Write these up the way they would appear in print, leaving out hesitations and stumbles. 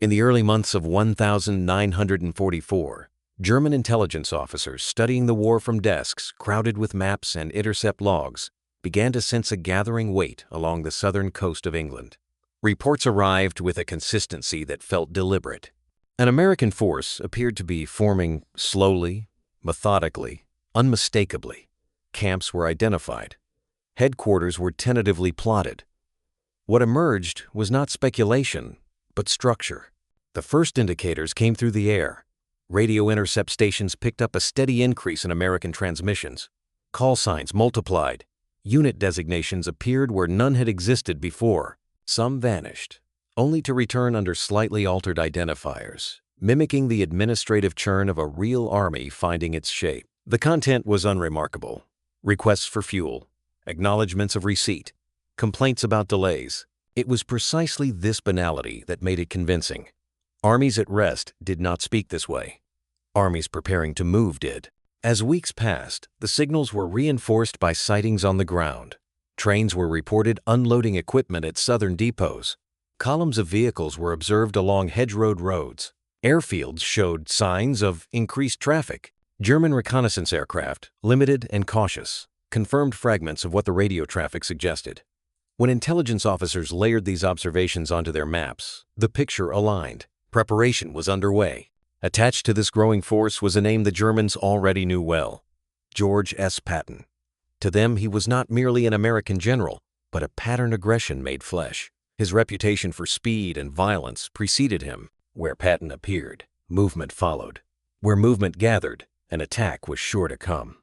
In the early months of 1944, German intelligence officers studying the war from desks crowded with maps and intercept logs began to sense a gathering weight along the southern coast of England. Reports arrived with a consistency that felt deliberate. An American force appeared to be forming slowly, methodically, unmistakably. Camps were identified. Headquarters were tentatively plotted. What emerged was not speculation, but structure. The first indicators came through the air. Radio intercept stations picked up a steady increase in American transmissions. Call signs multiplied. Unit designations appeared where none had existed before. Some vanished, only to return under slightly altered identifiers, mimicking the administrative churn of a real army finding its shape. The content was unremarkable. Requests for fuel, acknowledgments of receipt, complaints about delays. It was precisely this banality that made it convincing. Armies at rest did not speak this way. Armies preparing to move did. As weeks passed, the signals were reinforced by sightings on the ground. Trains were reported unloading equipment at southern depots. Columns of vehicles were observed along hedge-rowed roads. Airfields showed signs of increased traffic. German reconnaissance aircraft, limited and cautious, confirmed fragments of what the radio traffic suggested. When intelligence officers layered these observations onto their maps, the picture aligned. Preparation was underway. Attached to this growing force was a name the Germans already knew well: George S. Patton. To them, he was not merely an American general, but a pattern aggression made flesh. His reputation for speed and violence preceded him. Where Patton appeared, movement followed. Where movement gathered, an attack was sure to come.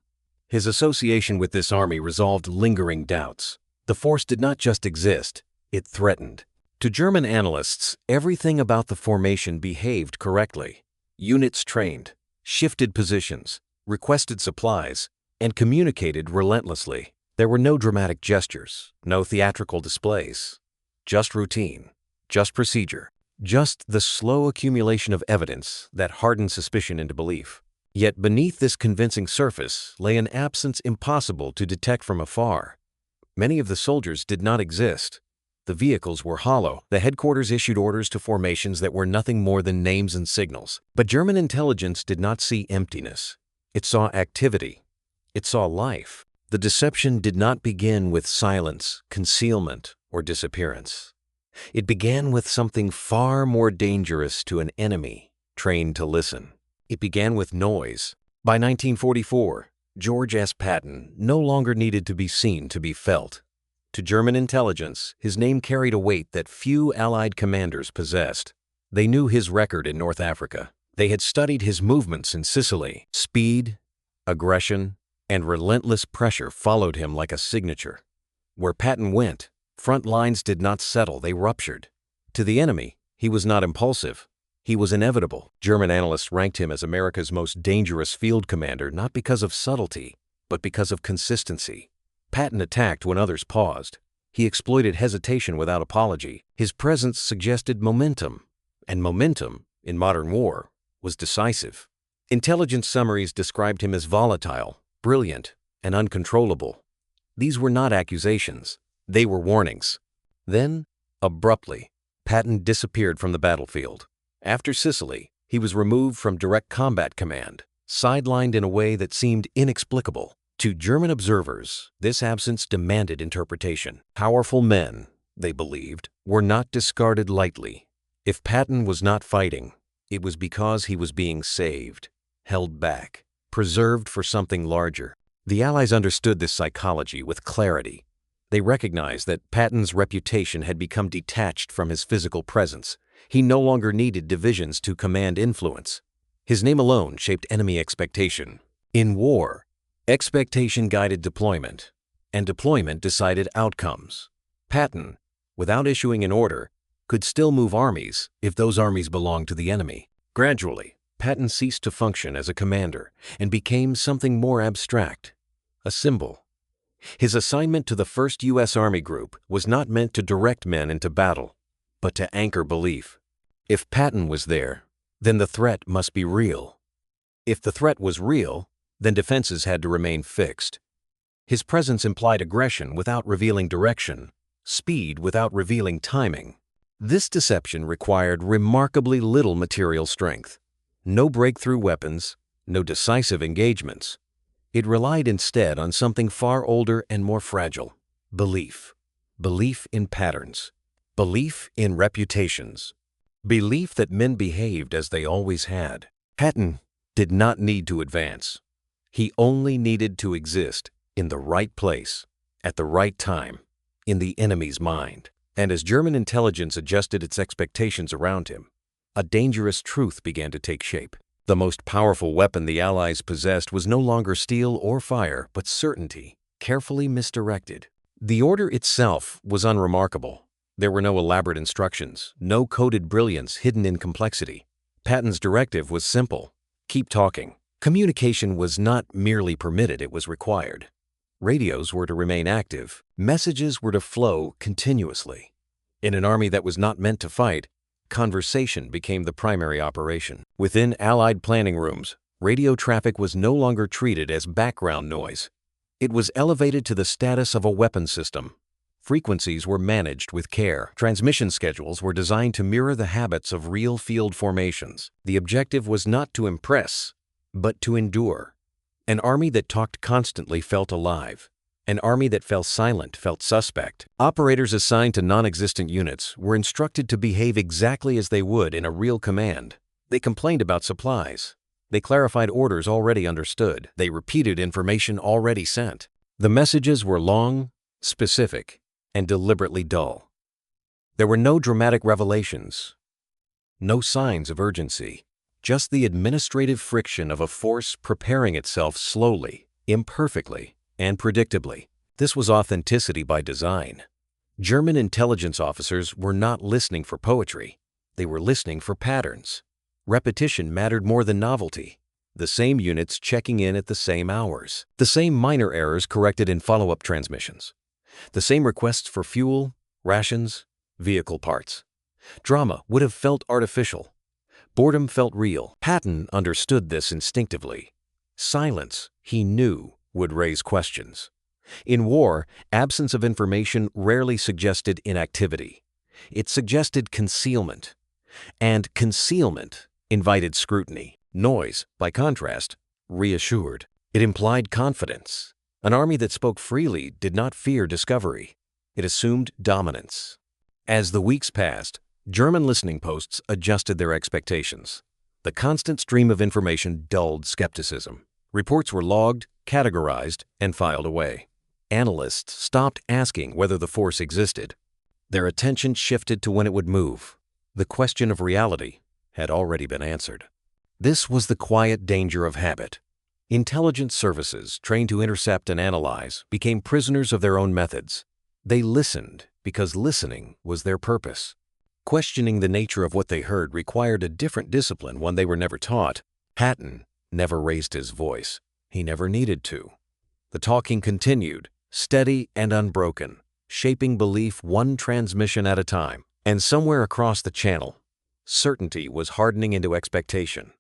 His association with this army resolved lingering doubts. The force did not just exist, it threatened. To German analysts, everything about the formation behaved correctly. Units trained, shifted positions, requested supplies, and communicated relentlessly. There were no dramatic gestures, no theatrical displays. Just routine, just procedure, just the slow accumulation of evidence that hardened suspicion into belief. Yet beneath this convincing surface lay an absence impossible to detect from afar. Many of the soldiers did not exist. The vehicles were hollow. The headquarters issued orders to formations that were nothing more than names and signals. But German intelligence did not see emptiness. It saw activity. It saw life. The deception did not begin with silence, concealment, or disappearance. It began with something far more dangerous to an enemy trained to listen. It began with noise. By 1944, George S. Patton no longer needed to be seen to be felt. To German intelligence, his name carried a weight that few Allied commanders possessed. They knew his record in North Africa. They had studied his movements in Sicily. Speed, aggression, and relentless pressure followed him like a signature. Where Patton went, front lines did not settle, they ruptured. To the enemy, he was not impulsive. He was inevitable. German analysts ranked him as America's most dangerous field commander not because of subtlety, but because of consistency. Patton attacked when others paused. He exploited hesitation without apology. His presence suggested momentum, and momentum, in modern war, was decisive. Intelligence summaries described him as volatile, brilliant, and uncontrollable. These were not accusations. They were warnings. Then, abruptly, Patton disappeared from the battlefield. After Sicily, he was removed from direct combat command, sidelined in a way that seemed inexplicable. To German observers, this absence demanded interpretation. Powerful men, they believed, were not discarded lightly. If Patton was not fighting, it was because he was being saved, held back, preserved for something larger. The Allies understood this psychology with clarity. They recognized that Patton's reputation had become detached from his physical presence. He no longer needed divisions to command influence. His name alone shaped enemy expectation. In war, expectation guided deployment, and deployment decided outcomes. Patton, without issuing an order, could still move armies if those armies belonged to the enemy. Gradually, Patton ceased to function as a commander and became something more abstract, a symbol. His assignment to the 1st U.S. Army Group was not meant to direct men into battle, but to anchor belief. If Patton was there, then the threat must be real. If the threat was real, then defenses had to remain fixed. His presence implied aggression without revealing direction, speed without revealing timing. This deception required remarkably little material strength. No breakthrough weapons, no decisive engagements. It relied instead on something far older and more fragile: belief. Belief in patterns. Belief in reputations. Belief that men behaved as they always had. Patton did not need to advance. He only needed to exist in the right place, at the right time, in the enemy's mind. And as German intelligence adjusted its expectations around him, a dangerous truth began to take shape. The most powerful weapon the Allies possessed was no longer steel or fire, but certainty, carefully misdirected. The order itself was unremarkable. There were no elaborate instructions, no coded brilliance hidden in complexity. Patton's directive was simple: keep talking. Communication was not merely permitted, it was required. Radios were to remain active. Messages were to flow continuously. In an army that was not meant to fight, conversation became the primary operation. Within Allied planning rooms, radio traffic was no longer treated as background noise. It was elevated to the status of a weapon system. Frequencies were managed with care. Transmission schedules were designed to mirror the habits of real field formations. The objective was not to impress, but to endure. An army that talked constantly felt alive. An army that fell silent felt suspect. Operators assigned to non-existent units were instructed to behave exactly as they would in a real command. They complained about supplies. They clarified orders already understood. They repeated information already sent. The messages were long, specific, and deliberately dull. There were no dramatic revelations, no signs of urgency, just the administrative friction of a force preparing itself slowly, imperfectly, and predictably. This was authenticity by design. German intelligence officers were not listening for poetry. They were listening for patterns. Repetition mattered more than novelty. The same units checking in at the same hours. The same minor errors corrected in follow-up transmissions. The same requests for fuel, rations, vehicle parts. Drama would have felt artificial. Boredom felt real. Patton understood this instinctively. Silence, he knew, would raise questions. In war, absence of information rarely suggested inactivity. It suggested concealment. And concealment invited scrutiny. Noise, by contrast, reassured. It implied confidence. An army that spoke freely did not fear discovery. It assumed dominance. As the weeks passed, German listening posts adjusted their expectations. The constant stream of information dulled skepticism. Reports were logged, categorized, and filed away. Analysts stopped asking whether the force existed. Their attention shifted to when it would move. The question of reality had already been answered. This was the quiet danger of habit. Intelligence services, trained to intercept and analyze, became prisoners of their own methods. They listened because listening was their purpose. Questioning the nature of what they heard required a different discipline, one they were never taught. Patton never raised his voice. He never needed to. The talking continued, steady and unbroken, shaping belief one transmission at a time. And somewhere across the channel, certainty was hardening into expectation.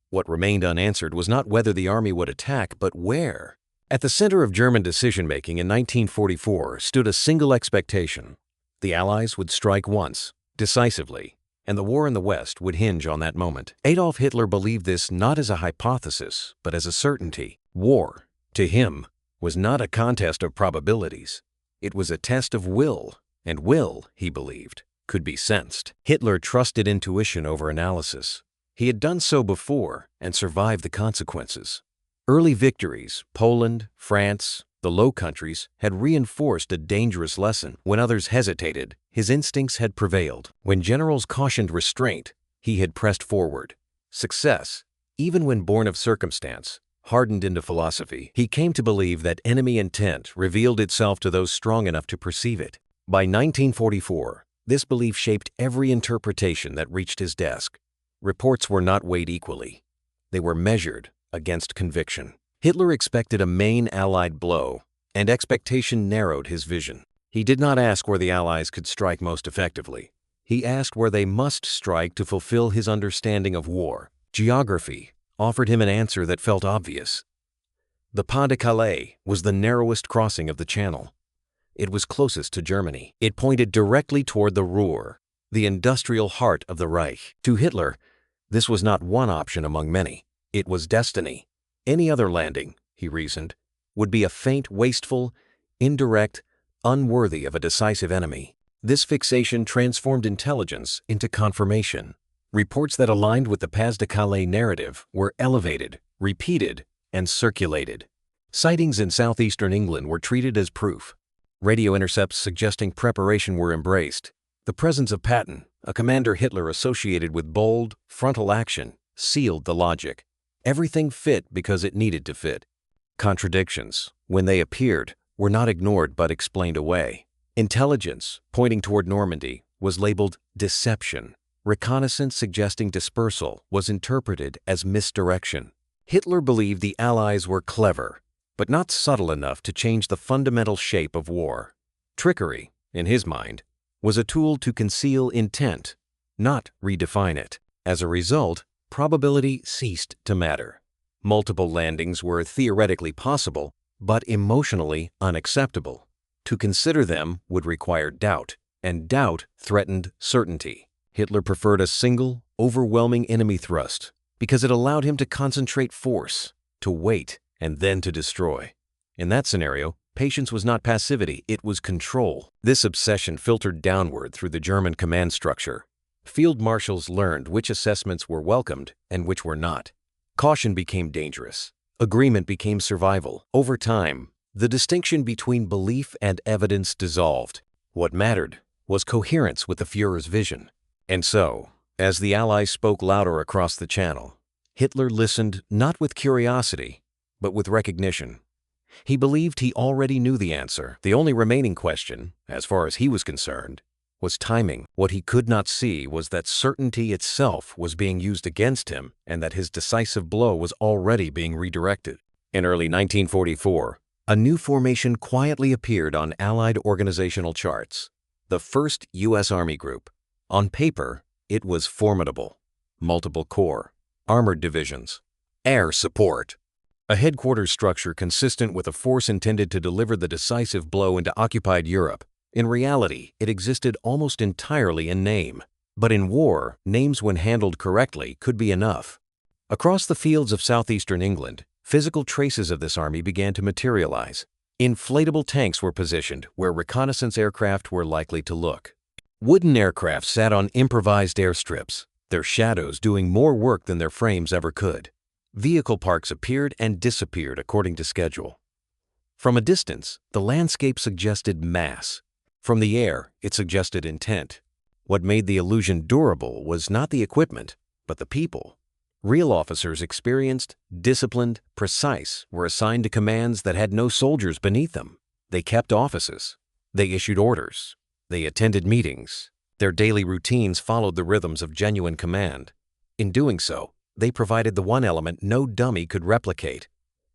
What remained unanswered was not whether the army would attack, but where. At the center of German decision-making in 1944 stood a single expectation. The Allies would strike once, decisively, and the war in the West would hinge on that moment. Adolf Hitler believed this not as a hypothesis, but as a certainty. War, to him, was not a contest of probabilities. It was a test of will, and will, he believed, could be sensed. Hitler trusted intuition over analysis. He had done so before and survived the consequences. Early victories, Poland, France, the Low Countries, had reinforced a dangerous lesson. When others hesitated, his instincts had prevailed. When generals cautioned restraint, he had pressed forward. Success, even when born of circumstance, hardened into philosophy. He came to believe that enemy intent revealed itself to those strong enough to perceive it. By 1944, this belief shaped every interpretation that reached his desk. Reports were not weighed equally. They were measured against conviction. Hitler expected a main Allied blow, and expectation narrowed his vision. He did not ask where the Allies could strike most effectively. He asked where they must strike to fulfill his understanding of war. Geography offered him an answer that felt obvious. The Pas de Calais was the narrowest crossing of the Channel. It was closest to Germany. It pointed directly toward the Ruhr, the industrial heart of the Reich. To Hitler, this was not one option among many. It was destiny. Any other landing, he reasoned, would be a faint, wasteful, indirect, unworthy of a decisive enemy. This fixation transformed intelligence into confirmation. Reports that aligned with the Pas-de-Calais narrative were elevated, repeated, and circulated. Sightings in southeastern England were treated as proof. Radio intercepts suggesting preparation were embraced. The presence of Patton, a commander Hitler associated with bold, frontal action, sealed the logic. Everything fit because it needed to fit. Contradictions, when they appeared, were not ignored but explained away. Intelligence, pointing toward Normandy, was labeled deception. Reconnaissance suggesting dispersal was interpreted as misdirection. Hitler believed the Allies were clever, but not subtle enough to change the fundamental shape of war. Trickery, in his mind, was a tool to conceal intent, not redefine it. As a result, probability ceased to matter. Multiple landings were theoretically possible, but emotionally unacceptable. To consider them would require doubt, and doubt threatened certainty. Hitler preferred a single, overwhelming enemy thrust because it allowed him to concentrate force, to wait, and then to destroy. In that scenario, patience was not passivity, it was control. This obsession filtered downward through the German command structure. Field marshals learned which assessments were welcomed and which were not. Caution became dangerous. Agreement became survival. Over time, the distinction between belief and evidence dissolved. What mattered was coherence with the Führer's vision. And so, as the Allies spoke louder across the Channel, Hitler listened not with curiosity, but with recognition. He believed he already knew the answer. The only remaining question, as far as he was concerned, was timing. What he could not see was that certainty itself was being used against him and that his decisive blow was already being redirected. In early 1944, a new formation quietly appeared on Allied organizational charts, the 1st U.S. Army Group. On paper, it was formidable. Multiple corps, armored divisions, air support. A headquarters structure consistent with a force intended to deliver the decisive blow into occupied Europe. In reality, it existed almost entirely in name. But in war, names when handled correctly could be enough. Across the fields of southeastern England, physical traces of this army began to materialize. Inflatable tanks were positioned where reconnaissance aircraft were likely to look. Wooden aircraft sat on improvised airstrips, their shadows doing more work than their frames ever could. Vehicle parks appeared and disappeared according to schedule. From a distance, the landscape suggested mass. From the air, it suggested intent. What made the illusion durable was not the equipment, but the people. Real officers, experienced, disciplined, precise, were assigned to commands that had no soldiers beneath them. They kept offices. They issued orders. They attended meetings. Their daily routines followed the rhythms of genuine command. In doing so, they provided the one element no dummy could replicate: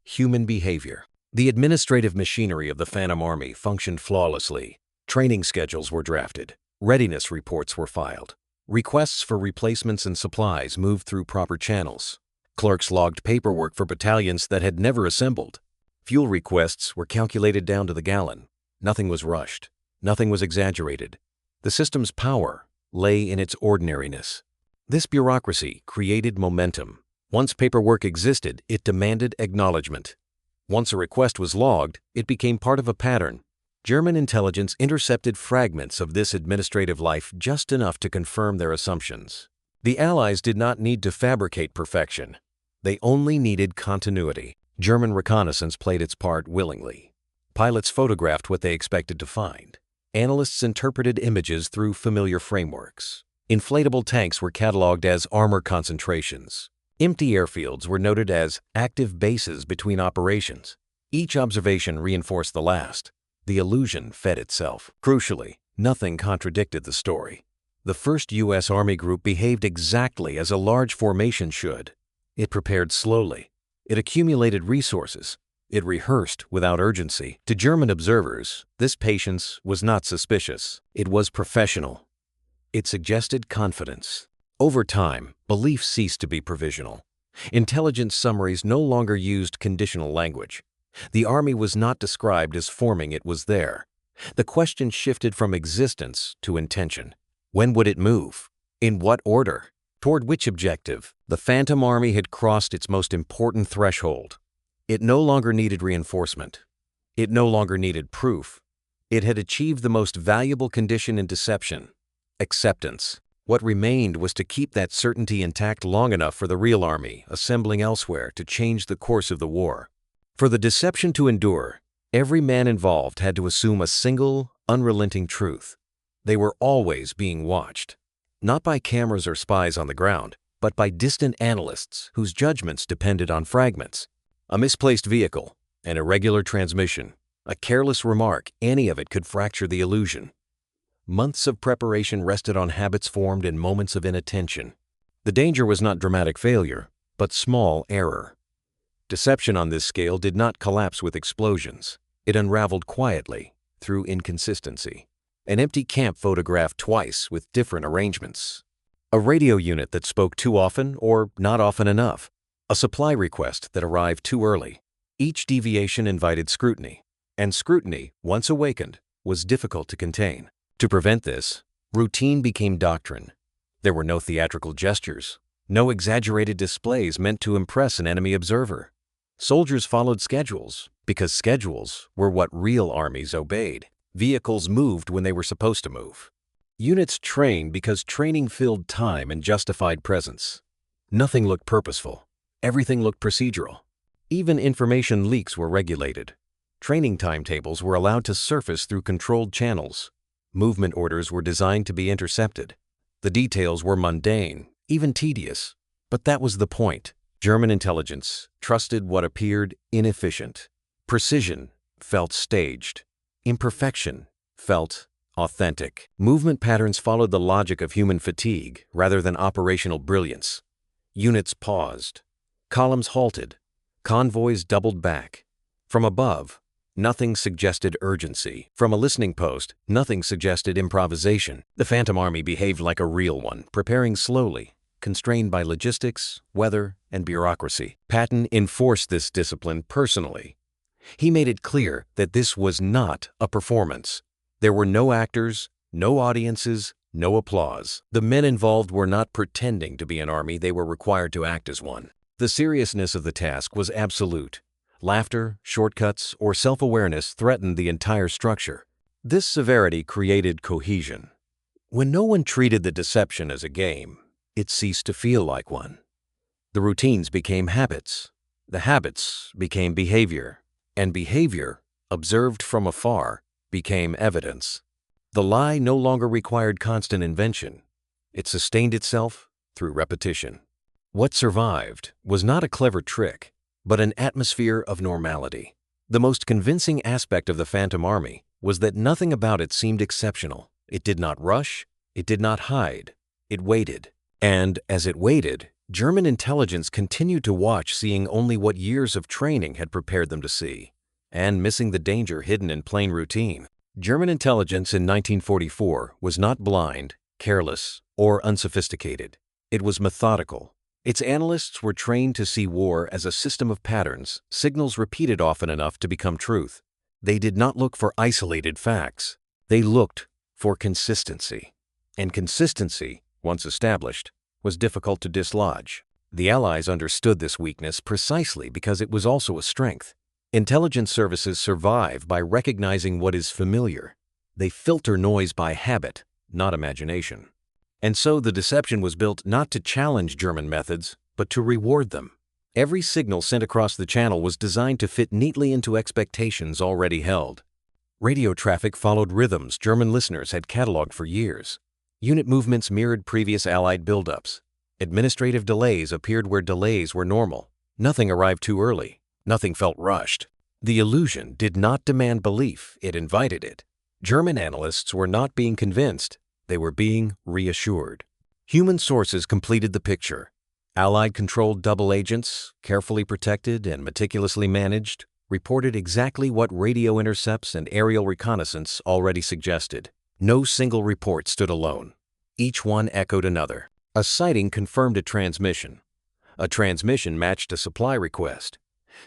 human behavior. The administrative machinery of the Phantom Army functioned flawlessly. Training schedules were drafted. Readiness reports were filed. Requests for replacements and supplies moved through proper channels. Clerks logged paperwork for battalions that had never assembled. Fuel requests were calculated down to the gallon. Nothing was rushed. Nothing was exaggerated. The system's power lay in its ordinariness. This bureaucracy created momentum. Once paperwork existed, it demanded acknowledgement. Once a request was logged, it became part of a pattern. German intelligence intercepted fragments of this administrative life just enough to confirm their assumptions. The Allies did not need to fabricate perfection. They only needed continuity. German reconnaissance played its part willingly. Pilots photographed what they expected to find. Analysts interpreted images through familiar frameworks. Inflatable tanks were cataloged as armor concentrations. Empty airfields were noted as active bases between operations. Each observation reinforced the last. The illusion fed itself. Crucially, nothing contradicted the story. The 1st U.S. Army Group behaved exactly as a large formation should. It prepared slowly. It accumulated resources. It rehearsed without urgency. To German observers, this patience was not suspicious. It was professional. It suggested confidence. Over time, belief ceased to be provisional. Intelligence summaries no longer used conditional language. The army was not described as forming, it was there. The question shifted from existence to intention. When would it move? In what order? Toward which objective? The Phantom Army had crossed its most important threshold. It no longer needed reinforcement. It no longer needed proof. It had achieved the most valuable condition in deception: acceptance. What remained was to keep that certainty intact long enough for the real army, assembling elsewhere, to change the course of the war. For the deception to endure, every man involved had to assume a single, unrelenting truth: they were always being watched. Not by cameras or spies on the ground, but by distant analysts whose judgments depended on fragments. A misplaced vehicle, an irregular transmission, a careless remark, any of it could fracture the illusion. Months of preparation rested on habits formed in moments of inattention. The danger was not dramatic failure, but small error. Deception on this scale did not collapse with explosions. It unraveled quietly, through inconsistency. An empty camp photographed twice with different arrangements. A radio unit that spoke too often or not often enough. A supply request that arrived too early. Each deviation invited scrutiny, and scrutiny, once awakened, was difficult to contain. To prevent this, routine became doctrine. There were no theatrical gestures, no exaggerated displays meant to impress an enemy observer. Soldiers followed schedules, because schedules were what real armies obeyed. Vehicles moved when they were supposed to move. Units trained because training filled time and justified presence. Nothing looked purposeful. Everything looked procedural. Even information leaks were regulated. Training timetables were allowed to surface through controlled channels. Movement orders were designed to be intercepted. The details were mundane, even tedious. But that was the point. German intelligence trusted what appeared inefficient. Precision felt staged. Imperfection felt authentic. Movement patterns followed the logic of human fatigue rather than operational brilliance. Units paused. Columns halted. Convoys doubled back. From above, nothing suggested urgency. From a listening post, nothing suggested improvisation. The Phantom Army behaved like a real one, preparing slowly, constrained by logistics, weather, and bureaucracy. Patton enforced this discipline personally. He made it clear that this was not a performance. There were no actors, no audiences, no applause. The men involved were not pretending to be an army, they were required to act as one. The seriousness of the task was absolute. Laughter, shortcuts, or self-awareness threatened the entire structure. This severity created cohesion. When no one treated the deception as a game, it ceased to feel like one. The routines became habits. The habits became behavior. And behavior, observed from afar, became evidence. The lie no longer required constant invention. It sustained itself through repetition. What survived was not a clever trick, but an atmosphere of normality. The most convincing aspect of the Phantom Army was that nothing about it seemed exceptional. It did not rush, it did not hide, it waited. And as it waited, German intelligence continued to watch, seeing only what years of training had prepared them to see, and missing the danger hidden in plain routine. German intelligence in 1944 was not blind, careless, or unsophisticated. It was methodical. Its analysts were trained to see war as a system of patterns, signals repeated often enough to become truth. They did not look for isolated facts. They looked for consistency. And consistency, once established, was difficult to dislodge. The Allies understood this weakness precisely because it was also a strength. Intelligence services survive by recognizing what is familiar. They filter noise by habit, not imagination. And so the deception was built not to challenge German methods, but to reward them. Every signal sent across the channel was designed to fit neatly into expectations already held. Radio traffic followed rhythms German listeners had cataloged for years. Unit movements mirrored previous Allied buildups. Administrative delays appeared where delays were normal. Nothing arrived too early. Nothing felt rushed. The illusion did not demand belief, it invited it. German analysts were not being convinced, they were being reassured. Human sources completed the picture. Allied-controlled double agents, carefully protected and meticulously managed, reported exactly what radio intercepts and aerial reconnaissance already suggested. No single report stood alone. Each one echoed another. A sighting confirmed a transmission. A transmission matched a supply request.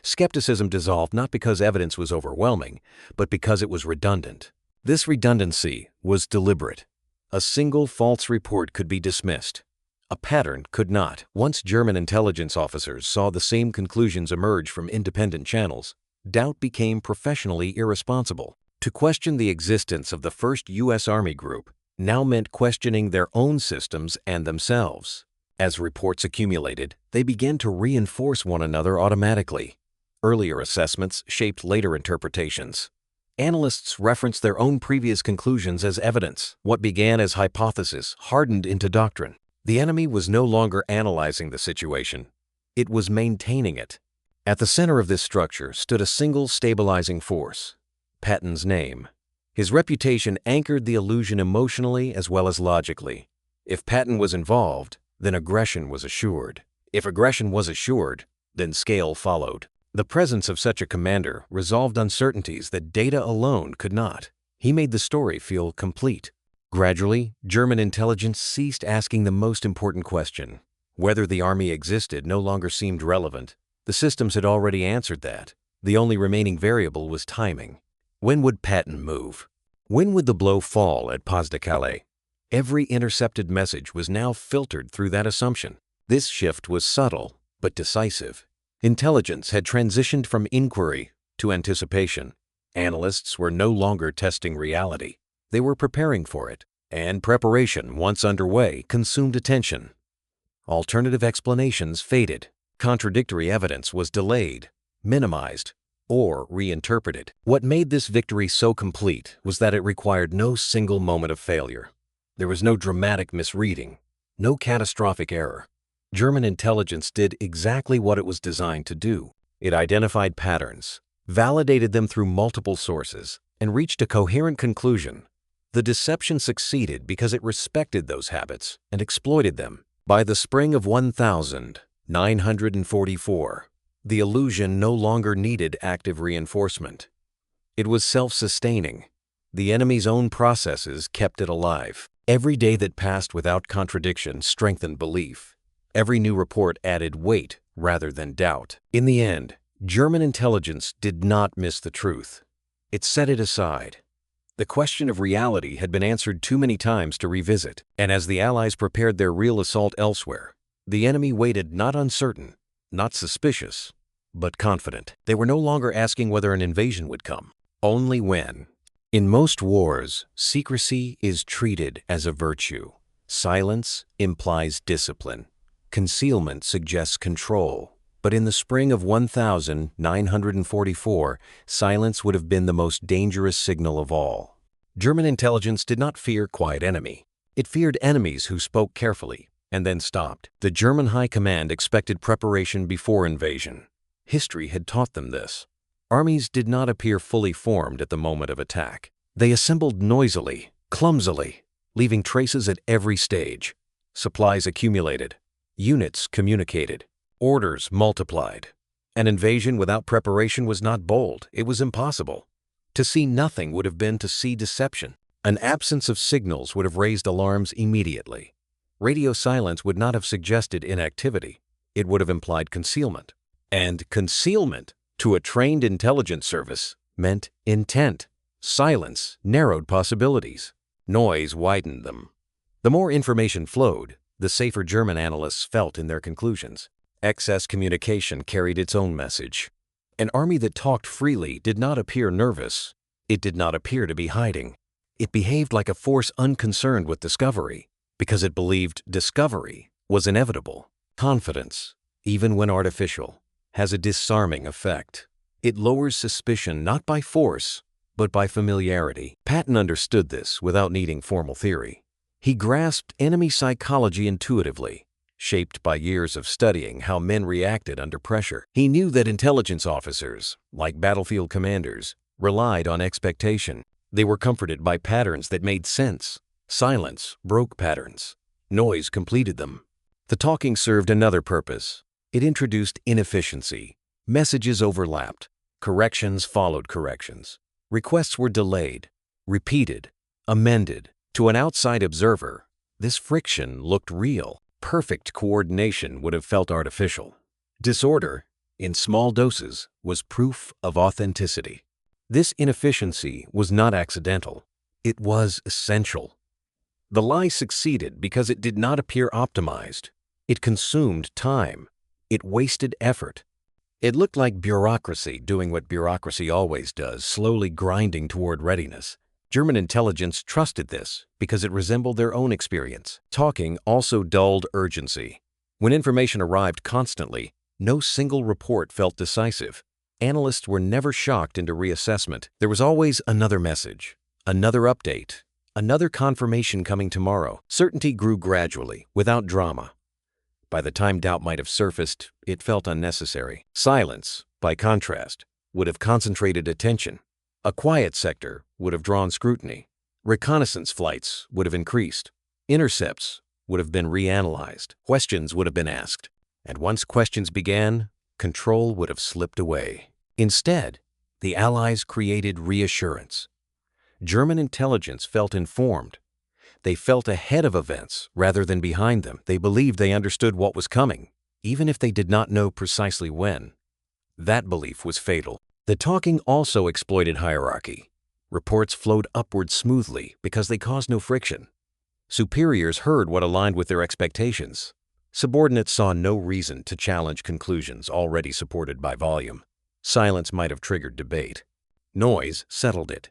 Skepticism dissolved not because evidence was overwhelming, but because it was redundant. This redundancy was deliberate. A single false report could be dismissed. A pattern could not. Once German intelligence officers saw the same conclusions emerge from independent channels, doubt became professionally irresponsible. To question the existence of the first U.S. Army group now meant questioning their own systems and themselves. As reports accumulated, they began to reinforce one another automatically. Earlier assessments shaped later interpretations. Analysts referenced their own previous conclusions as evidence. What began as hypothesis hardened into doctrine. The enemy was no longer analyzing the situation. It was maintaining it. At the center of this structure stood a single stabilizing force: Patton's name. His reputation anchored the illusion emotionally as well as logically. If Patton was involved, then aggression was assured. If aggression was assured, then scale followed. The presence of such a commander resolved uncertainties that data alone could not. He made the story feel complete. Gradually, German intelligence ceased asking the most important question. Whether the army existed no longer seemed relevant. The systems had already answered that. The only remaining variable was timing. When would Patton move? When would the blow fall at Pas-de-Calais? Every intercepted message was now filtered through that assumption. This shift was subtle, but decisive. Intelligence had transitioned from inquiry to anticipation. Analysts were no longer testing reality. They were preparing for it, and preparation, once underway, consumed attention. Alternative explanations faded. Contradictory evidence was delayed, minimized, or reinterpreted. What made this victory so complete was that it required no single moment of failure. There was no dramatic misreading, no catastrophic error. German intelligence did exactly what it was designed to do. It identified patterns, validated them through multiple sources, and reached a coherent conclusion. The deception succeeded because it respected those habits and exploited them. By the spring of 1944, the illusion no longer needed active reinforcement. It was self-sustaining. The enemy's own processes kept it alive. Every day that passed without contradiction strengthened belief. Every new report added weight rather than doubt. In the end, German intelligence did not miss the truth. It set it aside. The question of reality had been answered too many times to revisit, and as the Allies prepared their real assault elsewhere, the enemy waited, not uncertain, not suspicious, but confident. They were no longer asking whether an invasion would come, only when. In most wars, secrecy is treated as a virtue. Silence implies discipline. Concealment suggests control. But in the spring of 1944, silence would have been the most dangerous signal of all. German intelligence did not fear quiet enemy. It feared enemies who spoke carefully and then stopped. The German High Command expected preparation before invasion. History had taught them this. Armies did not appear fully formed at the moment of attack. They assembled noisily, clumsily, leaving traces at every stage. Supplies accumulated. Units communicated. Orders multiplied. An invasion without preparation was not bold, it was impossible. To see nothing would have been to see deception. An absence of signals would have raised alarms immediately. Radio silence would not have suggested inactivity, it would have implied concealment. And concealment, to a trained intelligence service, meant intent. Silence narrowed possibilities. Noise widened them. The more information flowed, the safer German analysts felt in their conclusions. Excess communication carried its own message. An army that talked freely did not appear nervous. It did not appear to be hiding. It behaved like a force unconcerned with discovery, because it believed discovery was inevitable. Confidence, even when artificial, has a disarming effect. It lowers suspicion not by force, but by familiarity. Patton understood this without needing formal theory. He grasped enemy psychology intuitively, shaped by years of studying how men reacted under pressure. He knew that intelligence officers, like battlefield commanders, relied on expectation. They were comforted by patterns that made sense. Silence broke patterns. Noise completed them. The talking served another purpose. It introduced inefficiency. Messages overlapped. Corrections followed corrections. Requests were delayed, repeated, amended. To an outside observer, this friction looked real. Perfect coordination would have felt artificial. Disorder, in small doses, was proof of authenticity. This inefficiency was not accidental. It was essential. The lie succeeded because it did not appear optimized. It consumed time. It wasted effort. It looked like bureaucracy doing what bureaucracy always does, slowly grinding toward readiness. German intelligence trusted this because it resembled their own experience. Talking also dulled urgency. When information arrived constantly, no single report felt decisive. Analysts were never shocked into reassessment. There was always another message, another update, another confirmation coming tomorrow. Certainty grew gradually, without drama. By the time doubt might have surfaced, it felt unnecessary. Silence, by contrast, would have concentrated attention. A quiet sector would have drawn scrutiny. Reconnaissance flights would have increased. Intercepts would have been reanalyzed. Questions would have been asked. And once questions began, control would have slipped away. Instead, the Allies created reassurance. German intelligence felt informed. They felt ahead of events rather than behind them. They believed they understood what was coming, even if they did not know precisely when. That belief was fatal. The talking also exploited hierarchy. Reports flowed upward smoothly because they caused no friction. Superiors heard what aligned with their expectations. Subordinates saw no reason to challenge conclusions already supported by volume. Silence might have triggered debate. Noise settled it.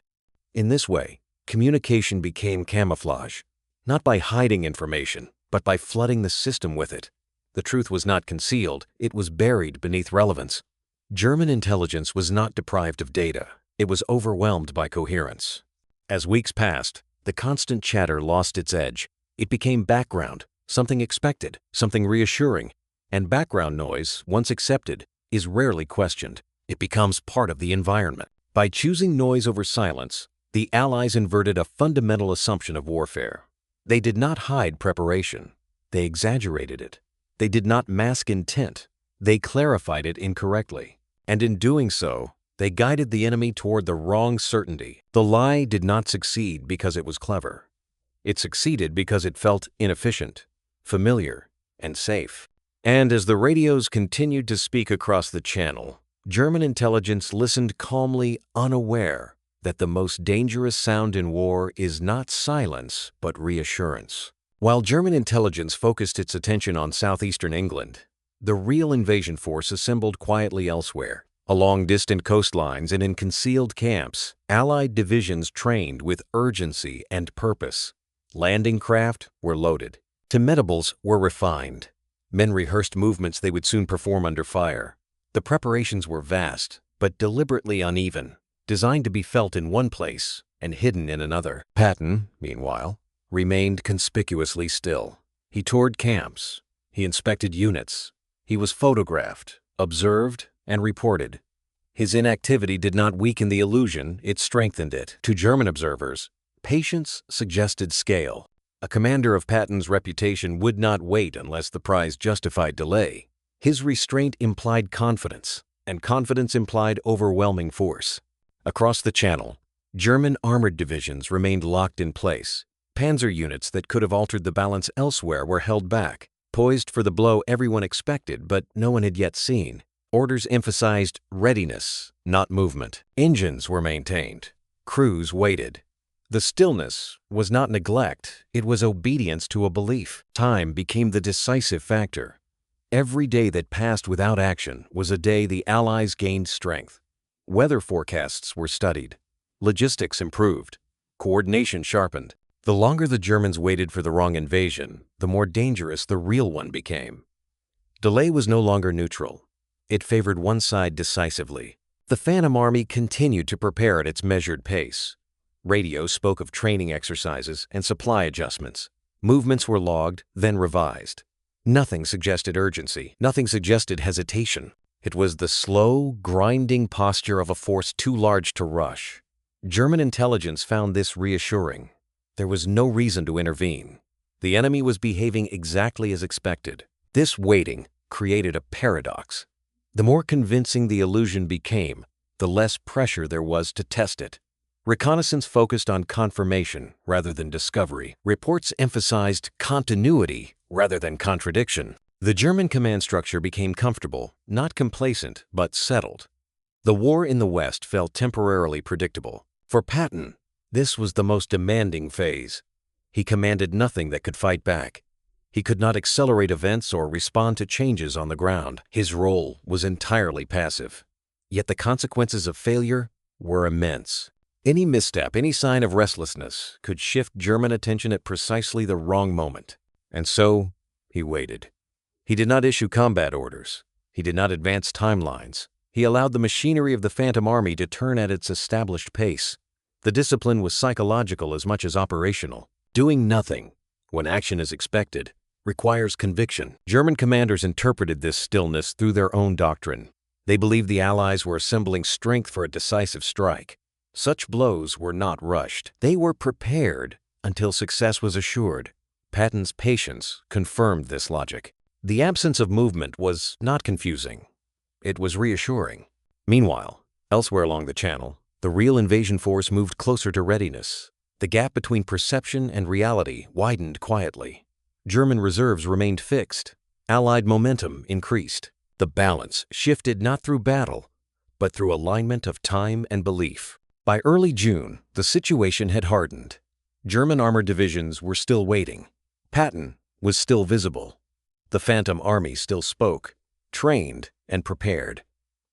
In this way, communication became camouflage, not by hiding information, but by flooding the system with it. The truth was not concealed, it was buried beneath relevance. German intelligence was not deprived of data, it was overwhelmed by coherence. As weeks passed, the constant chatter lost its edge. It became background, something expected, something reassuring, and background noise, once accepted, is rarely questioned. It becomes part of the environment. By choosing noise over silence, the Allies inverted a fundamental assumption of warfare. They did not hide preparation. They exaggerated it. They did not mask intent. They clarified it incorrectly. And in doing so, they guided the enemy toward the wrong certainty. The lie did not succeed because it was clever. It succeeded because it felt inefficient, familiar, and safe. And as the radios continued to speak across the channel, German intelligence listened calmly, unaware that the most dangerous sound in war is not silence, but reassurance. While German intelligence focused its attention on southeastern England, the real invasion force assembled quietly elsewhere. Along distant coastlines and in concealed camps, Allied divisions trained with urgency and purpose. Landing craft were loaded. Timetables were refined. Men rehearsed movements they would soon perform under fire. The preparations were vast, but deliberately uneven, designed to be felt in one place and hidden in another. Patton, meanwhile, remained conspicuously still. He toured camps. He inspected units. He was photographed, observed, and reported. His inactivity did not weaken the illusion, it strengthened it. To German observers, patience suggested scale. A commander of Patton's reputation would not wait unless the prize justified delay. His restraint implied confidence, and confidence implied overwhelming force. Across the Channel, German armored divisions remained locked in place. Panzer units that could have altered the balance elsewhere were held back, poised for the blow everyone expected but no one had yet seen. Orders emphasized readiness, not movement. Engines were maintained. Crews waited. The stillness was not neglect, it was obedience to a belief. Time became the decisive factor. Every day that passed without action was a day the Allies gained strength. Weather forecasts were studied. Logistics improved. Coordination sharpened. The longer the Germans waited for the wrong invasion, the more dangerous the real one became. Delay was no longer neutral. It favored one side decisively. The Phantom Army continued to prepare at its measured pace. Radio spoke of training exercises and supply adjustments. Movements were logged, then revised. Nothing suggested urgency. Nothing suggested hesitation. It was the slow, grinding posture of a force too large to rush. German intelligence found this reassuring. There was no reason to intervene. The enemy was behaving exactly as expected. This waiting created a paradox. The more convincing the illusion became, the less pressure there was to test it. Reconnaissance focused on confirmation rather than discovery. Reports emphasized continuity rather than contradiction. The German command structure became comfortable, not complacent, but settled. The war in the West felt temporarily predictable. For Patton, this was the most demanding phase. He commanded nothing that could fight back. He could not accelerate events or respond to changes on the ground. His role was entirely passive. Yet the consequences of failure were immense. Any misstep, any sign of restlessness could shift German attention at precisely the wrong moment. And so, he waited. He did not issue combat orders. He did not advance timelines. He allowed the machinery of the Phantom Army to turn at its established pace. The discipline was psychological as much as operational. Doing nothing, when action is expected, requires conviction. German commanders interpreted this stillness through their own doctrine. They believed the Allies were assembling strength for a decisive strike. Such blows were not rushed. They were prepared until success was assured. Patton's patience confirmed this logic. The absence of movement was not confusing. It was reassuring. Meanwhile, elsewhere along the Channel, the real invasion force moved closer to readiness. The gap between perception and reality widened quietly. German reserves remained fixed. Allied momentum increased. The balance shifted not through battle, but through alignment of time and belief. By early June, the situation had hardened. German armored divisions were still waiting. Patton was still visible. The Phantom Army still spoke, trained and prepared.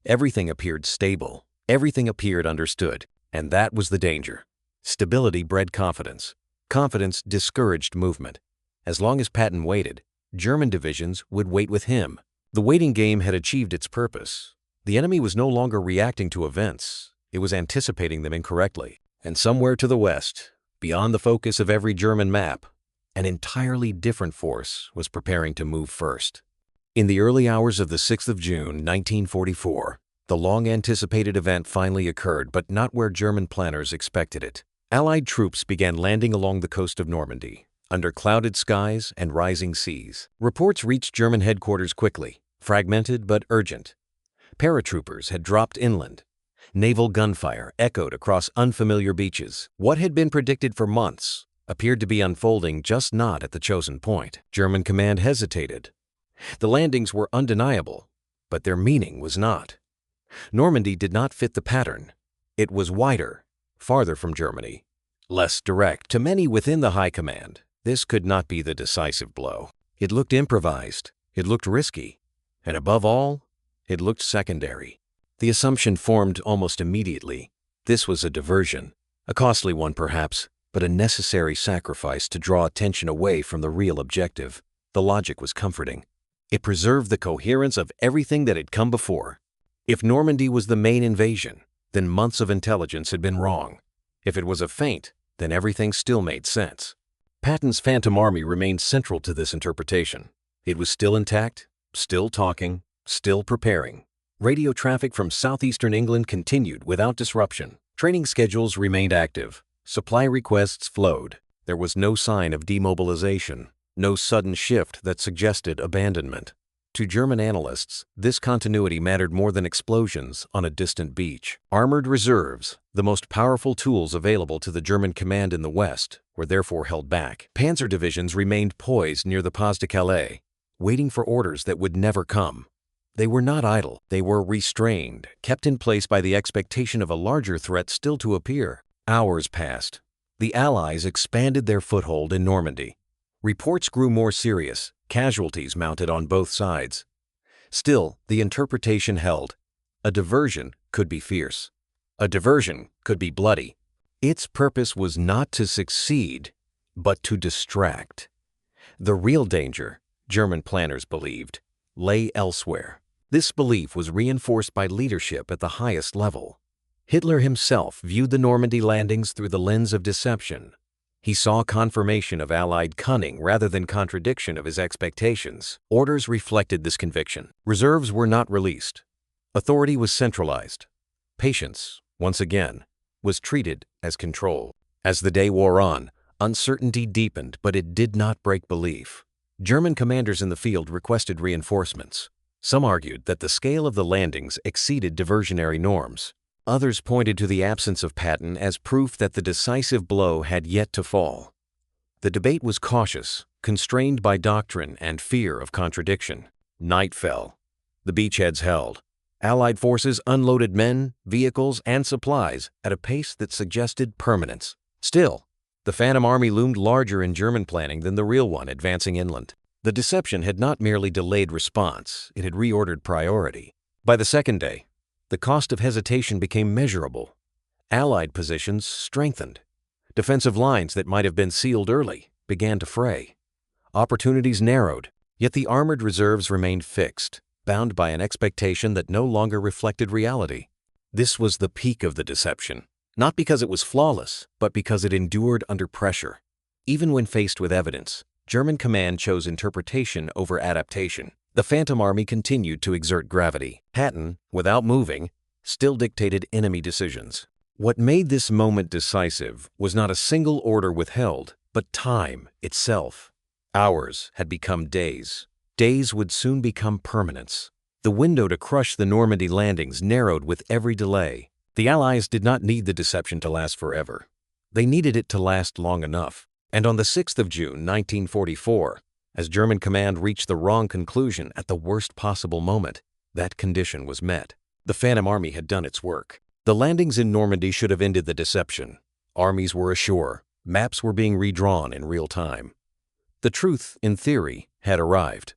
Everything appeared stable. Everything appeared understood. And that was the danger. Stability bred confidence. Confidence discouraged movement. As long as Patton waited, German divisions would wait with him. The waiting game had achieved its purpose. The enemy was no longer reacting to events. It was anticipating them incorrectly. And somewhere to the west, beyond the focus of every German map, an entirely different force was preparing to move first. In the early hours of the 6th of June, 1944, the long-anticipated event finally occurred, but not where German planners expected it. Allied troops began landing along the coast of Normandy, under clouded skies and rising seas. Reports reached German headquarters quickly, fragmented but urgent. Paratroopers had dropped inland. Naval gunfire echoed across unfamiliar beaches. What had been predicted for months appeared to be unfolding, just not at the chosen point. German command hesitated. The landings were undeniable, but their meaning was not. Normandy did not fit the pattern. It was wider, farther from Germany, less direct. To many within the high command, this could not be the decisive blow. It looked improvised, it looked risky, and above all, it looked secondary. The assumption formed almost immediately. This was a diversion, a costly one perhaps, but a necessary sacrifice to draw attention away from the real objective. The logic was comforting. It preserved the coherence of everything that had come before. If Normandy was the main invasion, then months of intelligence had been wrong. If it was a feint, then everything still made sense. Patton's Phantom Army remained central to this interpretation. It was still intact, still talking, still preparing. Radio traffic from southeastern England continued without disruption. Training schedules remained active. Supply requests flowed. There was no sign of demobilization, no sudden shift that suggested abandonment. To German analysts, this continuity mattered more than explosions on a distant beach. Armored reserves, the most powerful tools available to the German command in the West, were therefore held back. Panzer divisions remained poised near the Pas de Calais, waiting for orders that would never come. They were not idle. They were restrained, kept in place by the expectation of a larger threat still to appear. Hours passed. The Allies expanded their foothold in Normandy. Reports grew more serious, casualties mounted on both sides. Still, the interpretation held. A diversion could be fierce. A diversion could be bloody. Its purpose was not to succeed, but to distract. The real danger, German planners believed, lay elsewhere. This belief was reinforced by leadership at the highest level. Hitler himself viewed the Normandy landings through the lens of deception. He saw confirmation of Allied cunning rather than contradiction of his expectations. Orders reflected this conviction. Reserves were not released. Authority was centralized. Patience, once again, was treated as control. As the day wore on, uncertainty deepened, but it did not break belief. German commanders in the field requested reinforcements. Some argued that the scale of the landings exceeded diversionary norms. Others pointed to the absence of Patton as proof that the decisive blow had yet to fall. The debate was cautious, constrained by doctrine and fear of contradiction. Night fell. The beachheads held. Allied forces unloaded men, vehicles, and supplies at a pace that suggested permanence. Still, The Phantom Army loomed larger in German planning than the real one advancing inland. The deception had not merely delayed response, it had reordered priority. By the second day, the cost of hesitation became measurable. Allied positions strengthened. Defensive lines that might have been sealed early began to fray. Opportunities narrowed, yet the armored reserves remained fixed, bound by an expectation that no longer reflected reality. This was the peak of the deception, not because it was flawless, but because it endured under pressure. Even when faced with evidence, German command chose interpretation over adaptation. The Phantom Army continued to exert gravity. Patton, without moving, still dictated enemy decisions. What made this moment decisive was not a single order withheld, but time itself. Hours had become days. Days would soon become permanence. The window to crush the Normandy landings narrowed with every delay. The Allies did not need the deception to last forever. They needed it to last long enough. And on the 6th of June, 1944, as German command reached the wrong conclusion at the worst possible moment, that condition was met. The Phantom Army had done its work. The landings in Normandy should have ended the deception. Armies were ashore. Maps were being redrawn in real time. The truth, in theory, had arrived.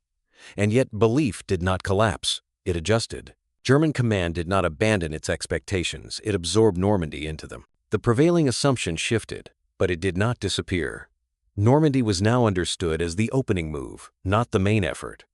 And yet belief did not collapse. It adjusted. German command did not abandon its expectations. It absorbed Normandy into them. The prevailing assumption shifted, but it did not disappear. Normandy was now understood as the opening move, not the main effort.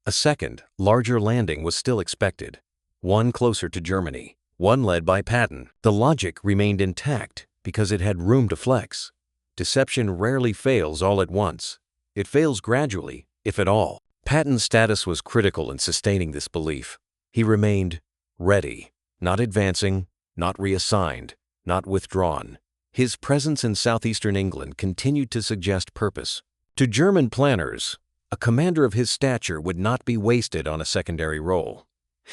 A second, larger landing was still expected. One closer to Germany, one led by Patton. The logic remained intact because it had room to flex. Deception rarely fails all at once. It fails gradually, if at all. Patton's status was critical in sustaining this belief. He remained ready, not advancing, not reassigned, not withdrawn. His presence in southeastern England continued to suggest purpose. To German planners, a commander of his stature would not be wasted on a secondary role.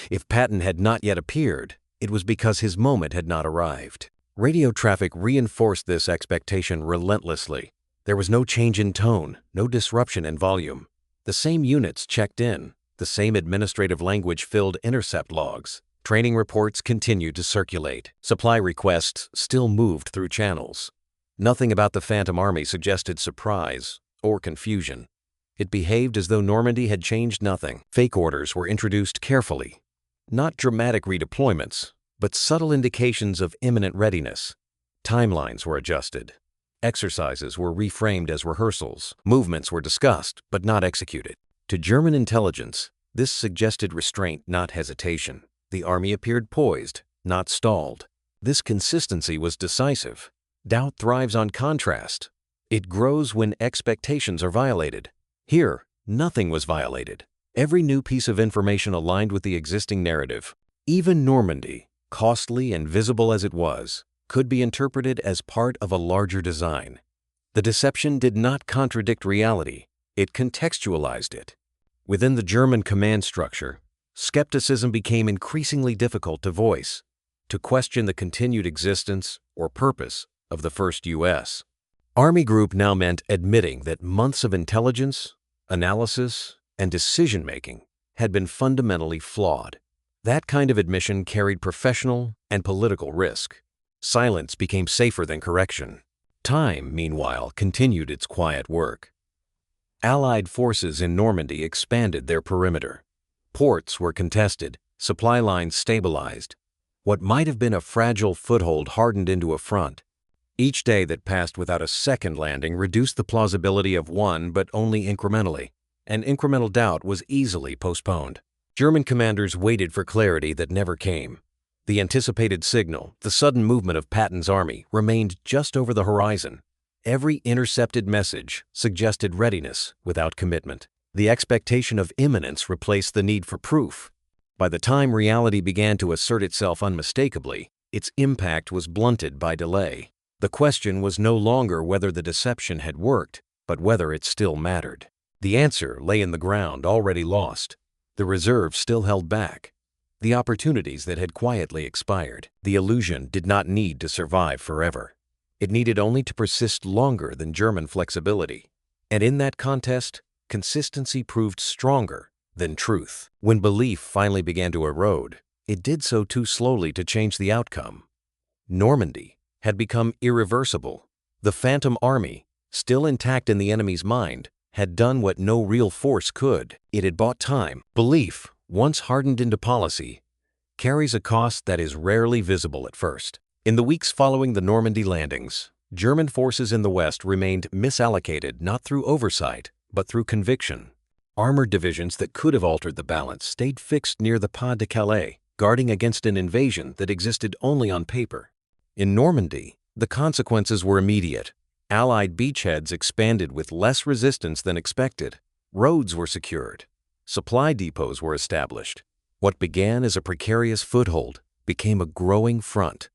If Patton had not yet appeared, it was because his moment had not arrived. Radio traffic reinforced this expectation relentlessly. There was no change in tone, no disruption in volume. The same units checked in, the same administrative language filled intercept logs. Training reports continued to circulate. Supply requests still moved through channels. Nothing about the Phantom Army suggested surprise or confusion. It behaved as though Normandy had changed nothing. Fake orders were introduced carefully. Not dramatic redeployments, but subtle indications of imminent readiness. Timelines were adjusted. Exercises were reframed as rehearsals. Movements were discussed, but not executed. To German intelligence, this suggested restraint, not hesitation. The army appeared poised, not stalled. This consistency was decisive. Doubt thrives on contrast. It grows when expectations are violated. Here, nothing was violated. Every new piece of information aligned with the existing narrative. Even Normandy, costly and visible as it was, could be interpreted as part of a larger design. The deception did not contradict reality. It contextualized it. Within the German command structure, skepticism became increasingly difficult to voice, to question the continued existence or purpose of the First U.S. Army Group now meant admitting that months of intelligence, analysis, and decision-making had been fundamentally flawed. That kind of admission carried professional and political risk. Silence became safer than correction. Time, meanwhile, continued its quiet work. Allied forces in Normandy expanded their perimeter. Ports were contested, supply lines stabilized. What might have been a fragile foothold hardened into a front. Each day that passed without a second landing reduced the plausibility of one, but only incrementally. And incremental doubt was easily postponed. German commanders waited for clarity that never came. The anticipated signal, the sudden movement of Patton's army, remained just over the horizon. Every intercepted message suggested readiness without commitment. The expectation of imminence replaced the need for proof. By the time reality began to assert itself unmistakably, its impact was blunted by delay. The question was no longer whether the deception had worked, but whether it still mattered. The answer lay in the ground already lost. The reserve still held back. The opportunities that had quietly expired. The illusion did not need to survive forever. It needed only to persist longer than German flexibility. And in that contest, consistency proved stronger than truth. When belief finally began to erode, it did so too slowly to change the outcome. Normandy had become irreversible, The Phantom Army, still intact in the enemy's mind, had done what no real force could. It had bought time. Belief, once hardened into policy, carries a cost that is rarely visible at first. In the weeks following the Normandy landings, German forces in the West remained misallocated not through oversight, but through conviction. Armored divisions that could have altered the balance stayed fixed near the Pas de Calais, guarding against an invasion that existed only on paper. In Normandy, the consequences were immediate. Allied beachheads expanded with less resistance than expected. Roads were secured. Supply depots were established. What began as a precarious foothold became a growing front.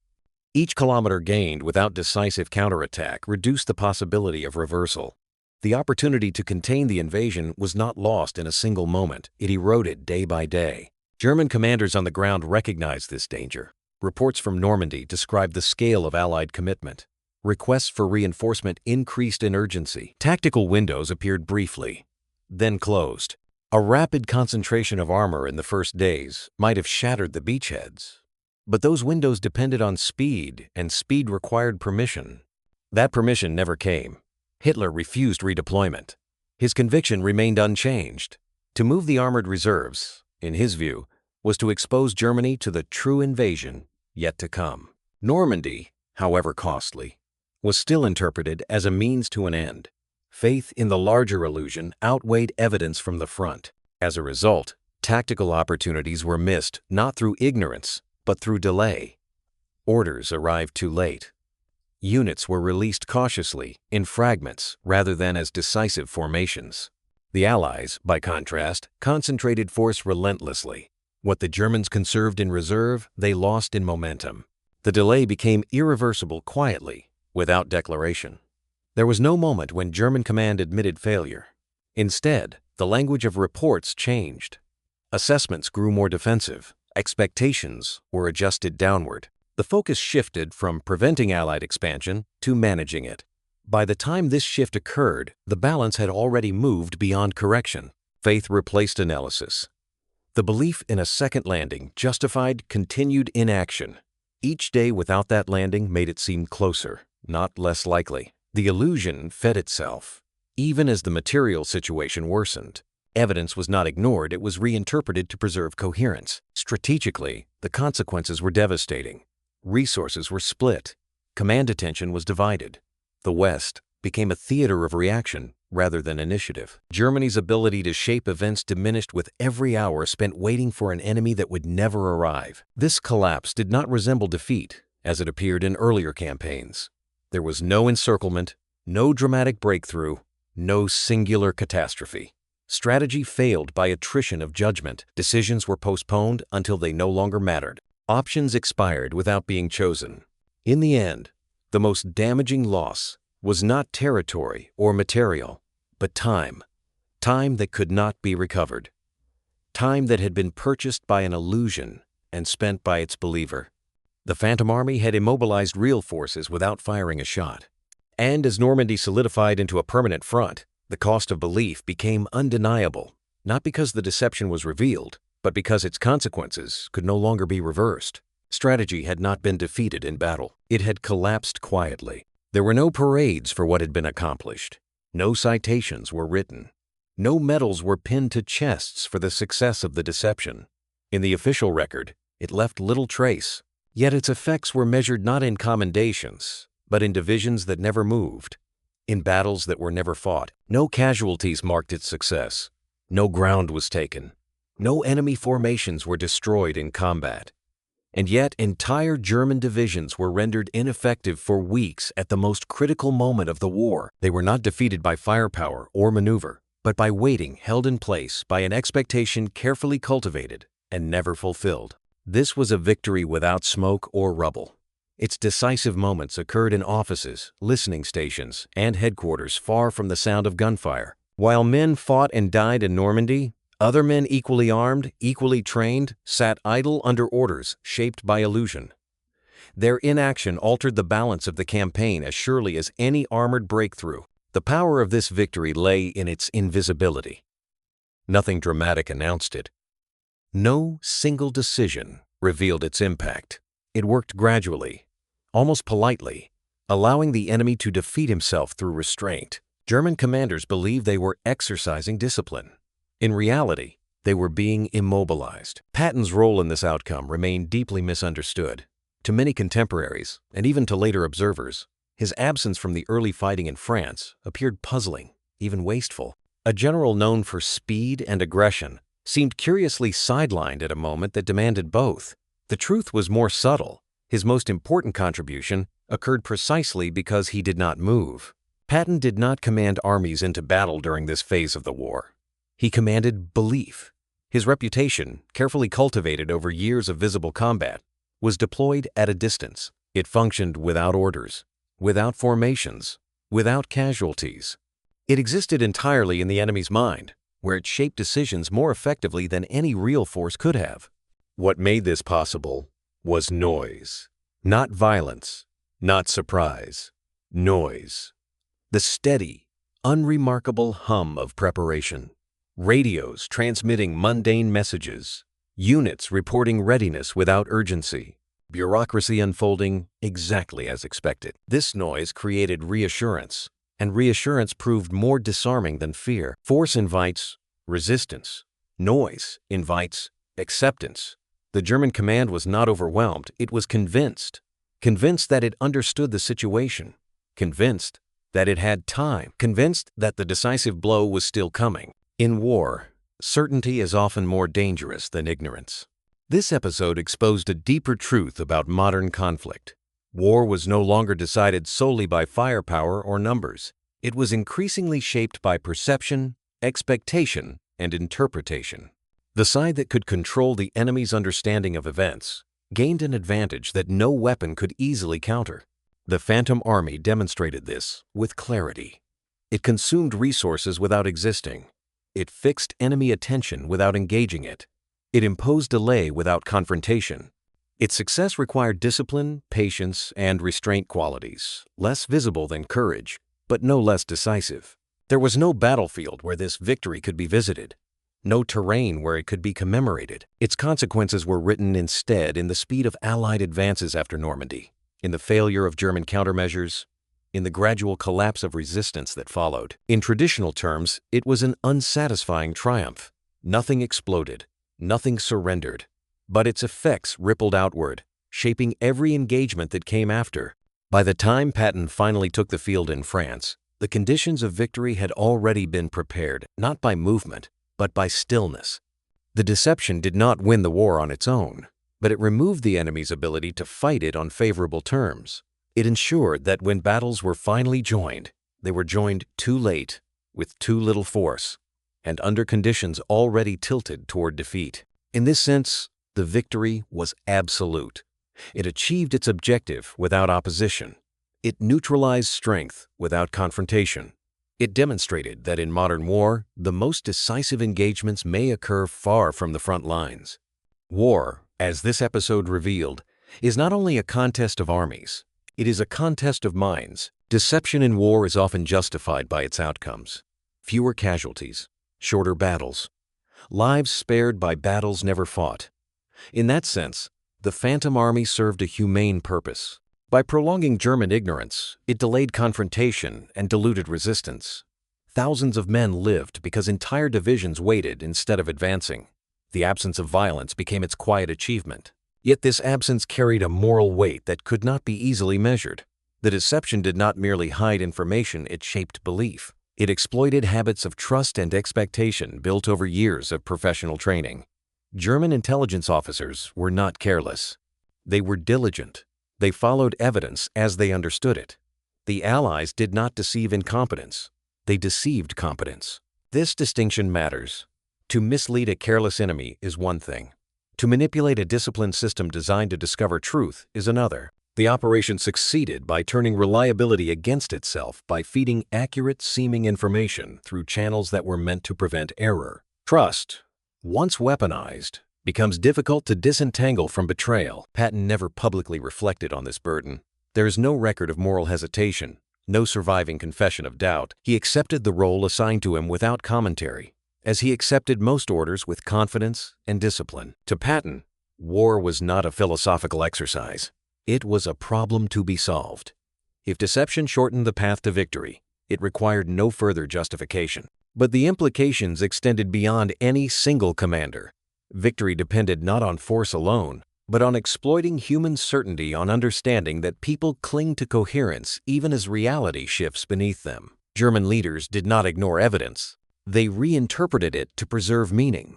Each kilometer gained without decisive counterattack reduced the possibility of reversal. The opportunity to contain the invasion was not lost in a single moment. It eroded day by day. German commanders on the ground recognized this danger. Reports from Normandy described the scale of Allied commitment. Requests for reinforcement increased in urgency. Tactical windows appeared briefly, then closed. A rapid concentration of armor in the first days might have shattered the beachheads. But those windows depended on speed, and speed required permission. That permission never came. Hitler refused redeployment. His conviction remained unchanged. To move the armored reserves, in his view, was to expose Germany to the true invasion yet to come. Normandy, however costly, was still interpreted as a means to an end. Faith in the larger illusion outweighed evidence from the front. As a result, tactical opportunities were missed not through ignorance, but through delay. Orders arrived too late. Units were released cautiously, in fragments, rather than as decisive formations. The Allies, by contrast, concentrated force relentlessly. What the Germans conserved in reserve, they lost in momentum. The delay became irreversible quietly, without declaration. There was no moment when German command admitted failure. Instead, the language of reports changed. Assessments grew more defensive. Expectations were adjusted downward. The focus shifted from preventing Allied expansion to managing it. By the time this shift occurred, the balance had already moved beyond correction. Faith replaced analysis. The belief in a second landing justified continued inaction. Each day without that landing made it seem closer, not less likely. The illusion fed itself. Even as the material situation worsened, evidence was not ignored, it was reinterpreted to preserve coherence. Strategically, the consequences were devastating. Resources were split. Command attention was divided. The West became a theater of reaction rather than initiative. Germany's ability to shape events diminished with every hour spent waiting for an enemy that would never arrive. This collapse did not resemble defeat, as it appeared in earlier campaigns. There was no encirclement, no dramatic breakthrough, no singular catastrophe. Strategy failed by attrition of judgment. Decisions were postponed until they no longer mattered. Options expired without being chosen. In the end, the most damaging loss was not territory or material, but time. Time that could not be recovered. Time that had been purchased by an illusion and spent by its believer. The Phantom Army had immobilized real forces without firing a shot. And as Normandy solidified into a permanent front, the cost of belief became undeniable, not because the deception was revealed, but because its consequences could no longer be reversed. Strategy had not been defeated in battle. It had collapsed quietly. There were no parades for what had been accomplished. No citations were written. No medals were pinned to chests for the success of the deception. In the official record, it left little trace. Yet its effects were measured not in commendations, but in divisions that never moved, in battles that were never fought. No casualties marked its success. No ground was taken. No enemy formations were destroyed in combat. And yet entire German divisions were rendered ineffective for weeks at the most critical moment of the war. They were not defeated by firepower or maneuver, but by waiting held in place by an expectation carefully cultivated and never fulfilled. This was a victory without smoke or rubble. Its decisive moments occurred in offices, listening stations, and headquarters far from the sound of gunfire. While men fought and died in Normandy, other men equally armed, equally trained, sat idle under orders shaped by illusion. Their inaction altered the balance of the campaign as surely as any armored breakthrough. The power of this victory lay in its invisibility. Nothing dramatic announced it. No single decision revealed its impact. It worked gradually, almost politely, allowing the enemy to defeat himself through restraint. German commanders believed they were exercising discipline. In reality, they were being immobilized. Patton's role in this outcome remained deeply misunderstood. To many contemporaries, and even to later observers, his absence from the early fighting in France appeared puzzling, even wasteful. A general known for speed and aggression seemed curiously sidelined at a moment that demanded both. The truth was more subtle. His most important contribution occurred precisely because he did not move. Patton did not command armies into battle during this phase of the war. He commanded belief. His reputation, carefully cultivated over years of visible combat, was deployed at a distance. It functioned without orders, without formations, without casualties. It existed entirely in the enemy's mind, where it shaped decisions more effectively than any real force could have. What made this possible was noise. Not violence, not surprise. Noise. The steady, unremarkable hum of preparation. Radios transmitting mundane messages. Units reporting readiness without urgency. Bureaucracy unfolding exactly as expected. This noise created reassurance, and reassurance proved more disarming than fear. Force invites resistance. Noise invites acceptance. The German command was not overwhelmed, it was convinced. Convinced that it understood the situation. Convinced that it had time. Convinced that the decisive blow was still coming. In war, certainty is often more dangerous than ignorance. This episode exposed a deeper truth about modern conflict. War was no longer decided solely by firepower or numbers. It was increasingly shaped by perception, expectation, and interpretation. The side that could control the enemy's understanding of events gained an advantage that no weapon could easily counter. The Phantom Army demonstrated this with clarity. It consumed resources without existing. It fixed enemy attention without engaging it. It imposed delay without confrontation. Its success required discipline, patience, and restraint qualities, less visible than courage, but no less decisive. There was no battlefield where this victory could be visited, no terrain where it could be commemorated. Its consequences were written instead in the speed of Allied advances after Normandy, in the failure of German countermeasures, in the gradual collapse of resistance that followed. In traditional terms, it was an unsatisfying triumph. Nothing exploded, nothing surrendered, but its effects rippled outward, shaping every engagement that came after. By the time Patton finally took the field in France, the conditions of victory had already been prepared, not by movement, but by stillness. The deception did not win the war on its own, but it removed the enemy's ability to fight it on favorable terms. It ensured that when battles were finally joined, they were joined too late, with too little force, and under conditions already tilted toward defeat. In this sense, the victory was absolute. It achieved its objective without opposition. It neutralized strength without confrontation. It demonstrated that in modern war, the most decisive engagements may occur far from the front lines. War, as this episode revealed, is not only a contest of armies. It is a contest of minds. Deception in war is often justified by its outcomes. Fewer casualties, shorter battles, lives spared by battles never fought. In that sense, the Phantom Army served a humane purpose. By prolonging German ignorance, it delayed confrontation and diluted resistance. Thousands of men lived because entire divisions waited instead of advancing. The absence of violence became its quiet achievement. Yet this absence carried a moral weight that could not be easily measured. The deception did not merely hide information, it shaped belief. It exploited habits of trust and expectation built over years of professional training. German intelligence officers were not careless. They were diligent. They followed evidence as they understood it. The Allies did not deceive incompetence. They deceived competence. This distinction matters. To mislead a careless enemy is one thing. To manipulate a disciplined system designed to discover truth is another. The operation succeeded by turning reliability against itself by feeding accurate-seeming information through channels that were meant to prevent error. Trust, once weaponized, becomes difficult to disentangle from betrayal. Patton never publicly reflected on this burden. There is no record of moral hesitation, no surviving confession of doubt. He accepted the role assigned to him without commentary, as he accepted most orders with confidence and discipline. To Patton, war was not a philosophical exercise. It was a problem to be solved. If deception shortened the path to victory, it required no further justification. But the implications extended beyond any single commander. Victory depended not on force alone, but on exploiting human certainty, on understanding that people cling to coherence even as reality shifts beneath them. German leaders did not ignore evidence. They reinterpreted it to preserve meaning.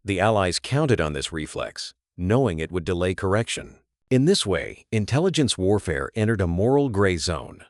The Allies counted on this reflex, knowing it would delay correction. In this way, intelligence warfare entered a moral gray zone.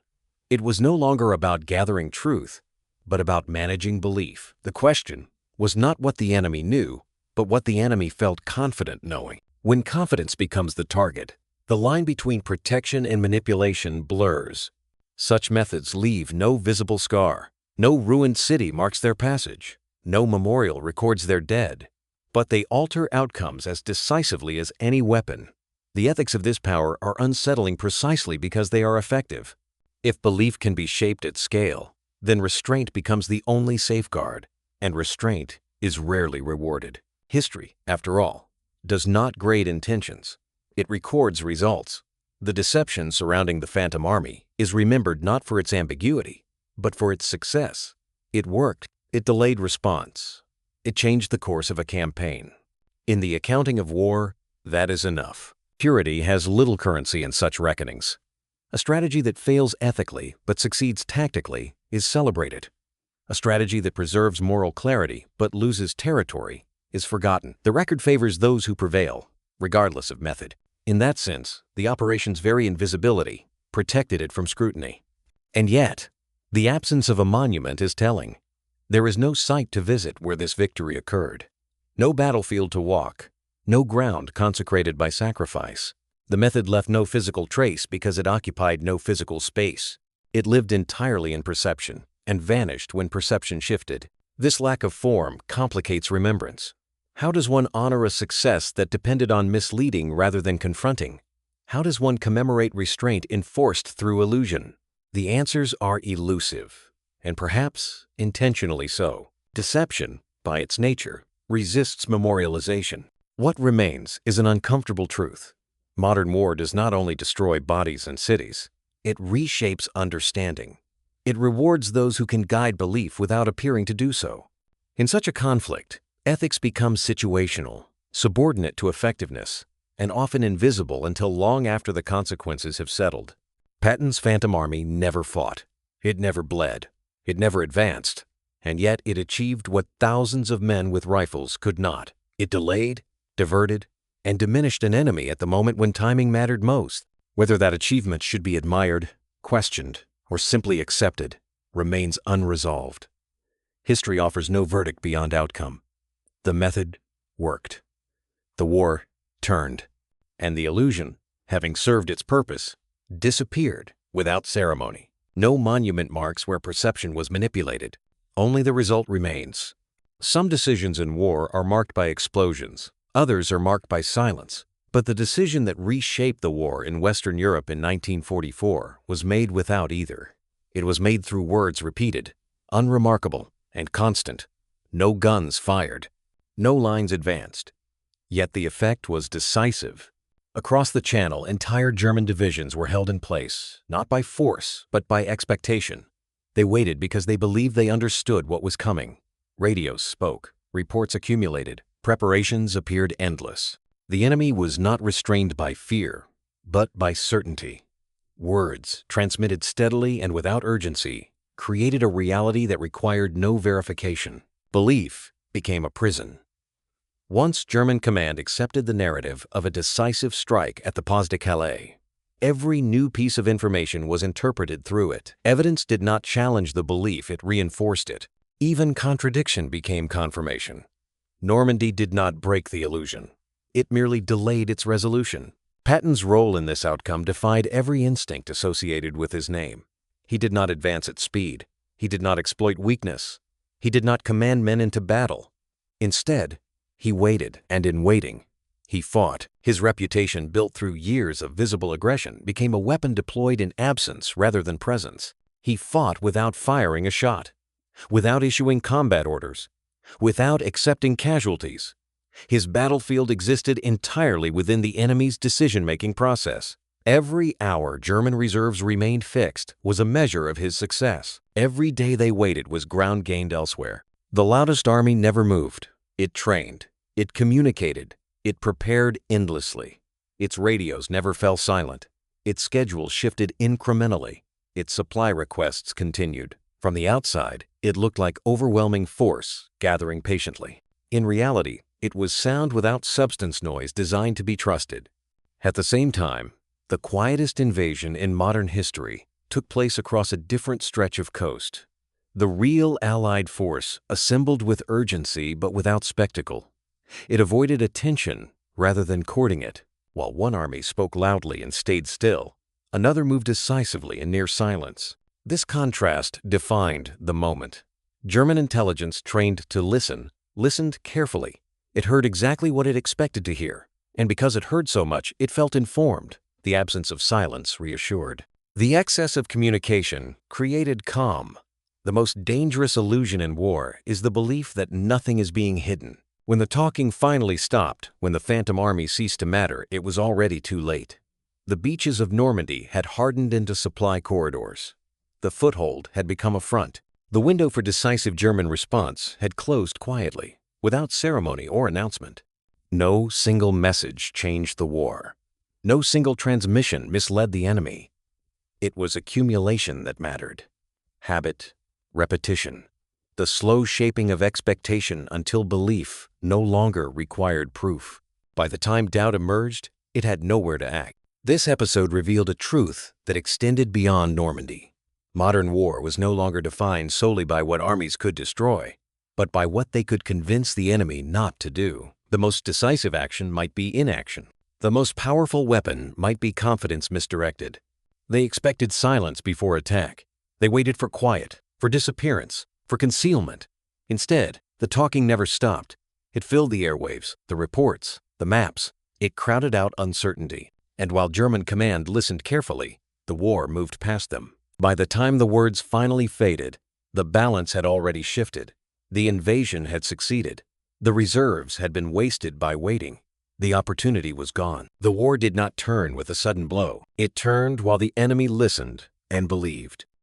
It was no longer about gathering truth, but about managing belief. The question was not what the enemy knew, but what the enemy felt confident knowing. When confidence becomes the target, the line between protection and manipulation blurs. Such methods leave no visible scar. No ruined city marks their passage. No memorial records their dead. But they alter outcomes as decisively as any weapon. The ethics of this power are unsettling precisely because they are effective. If belief can be shaped at scale, then restraint becomes the only safeguard, and restraint is rarely rewarded. History, after all, does not grade intentions. It records results. The deception surrounding the Phantom Army is remembered not for its ambiguity, but for its success. It worked. It delayed response. It changed the course of a campaign. In the accounting of war, that is enough. Purity has little currency in such reckonings. A strategy that fails ethically but succeeds tactically is celebrated. A strategy that preserves moral clarity but loses territory is forgotten. The record favors those who prevail, regardless of method. In that sense, the operation's very invisibility protected it from scrutiny. And yet, the absence of a monument is telling. There is no site to visit where this victory occurred. No battlefield to walk. No ground consecrated by sacrifice. The method left no physical trace because it occupied no physical space. It lived entirely in perception and vanished when perception shifted. This lack of form complicates remembrance. How does one honor a success that depended on misleading rather than confronting? How does one commemorate restraint enforced through illusion? The answers are elusive, and perhaps intentionally so. Deception, by its nature, resists memorialization. What remains is an uncomfortable truth. Modern war does not only destroy bodies and cities, it reshapes understanding. It rewards those who can guide belief without appearing to do so. In such a conflict, ethics becomes situational, subordinate to effectiveness, and often invisible until long after the consequences have settled. Patton's Phantom Army never fought. It never bled. It never advanced. And yet it achieved what thousands of men with rifles could not. It delayed, diverted, and diminished an enemy at the moment when timing mattered most. Whether that achievement should be admired, questioned, or simply accepted remains unresolved. History offers no verdict beyond outcome. The method worked. The war turned. And the illusion, having served its purpose, disappeared without ceremony. No monument marks where perception was manipulated. Only the result remains. Some decisions in war are marked by explosions. Others are marked by silence. But the decision that reshaped the war in Western Europe in 1944 was made without either. It was made through words repeated, unremarkable, and constant. No guns fired. No lines advanced. Yet the effect was decisive. Across the Channel, entire German divisions were held in place, not by force, but by expectation. They waited because they believed they understood what was coming. Radios spoke. Reports accumulated. Preparations appeared endless. The enemy was not restrained by fear, but by certainty. Words, transmitted steadily and without urgency, created a reality that required no verification. Belief became a prison. Once German command accepted the narrative of a decisive strike at the Pas de Calais, every new piece of information was interpreted through it. Evidence did not challenge the belief, it reinforced it. Even contradiction became confirmation. Normandy did not break the illusion. It merely delayed its resolution. Patton's role in this outcome defied every instinct associated with his name. He did not advance at speed. He did not exploit weakness. He did not command men into battle. Instead, he waited, and in waiting, he fought. His reputation, built through years of visible aggression, became a weapon deployed in absence rather than presence. He fought without firing a shot, without issuing combat orders, without accepting casualties. His battlefield existed entirely within the enemy's decision-making process. Every hour German reserves remained fixed was a measure of his success. Every day they waited was ground gained elsewhere. The loudest army never moved. It trained. It communicated. It prepared endlessly. Its radios never fell silent. Its schedule shifted incrementally. Its supply requests continued. From the outside, it looked like overwhelming force gathering patiently. In reality, it was sound without substance noise designed to be trusted. At the same time, the quietest invasion in modern history took place across a different stretch of coast. The real Allied force assembled with urgency but without spectacle. It avoided attention rather than courting it. While one army spoke loudly and stayed still, another moved decisively in near silence. This contrast defined the moment. German intelligence, trained to listen, listened carefully. It heard exactly what it expected to hear, and because it heard so much, it felt informed. The absence of silence reassured. The excess of communication created calm. The most dangerous illusion in war is the belief that nothing is being hidden. When the talking finally stopped, when the phantom army ceased to matter, it was already too late. The beaches of Normandy had hardened into supply corridors. The foothold had become a front. The window for decisive German response had closed quietly, without ceremony or announcement. No single message changed the war. No single transmission misled the enemy. It was accumulation that mattered. Habit, repetition, the slow shaping of expectation until belief no longer required proof. By the time doubt emerged, it had nowhere to act. This episode revealed a truth that extended beyond Normandy. Modern war was no longer defined solely by what armies could destroy, but by what they could convince the enemy not to do. The most decisive action might be inaction. The most powerful weapon might be confidence misdirected. They expected silence before attack. They waited for quiet, for disappearance, for concealment. Instead, the talking never stopped. It filled the airwaves, the reports, the maps. It crowded out uncertainty. And while German command listened carefully, the war moved past them. By the time the words finally faded, the balance had already shifted. The invasion had succeeded. The reserves had been wasted by waiting. The opportunity was gone. The war did not turn with a sudden blow. It turned while the enemy listened and believed.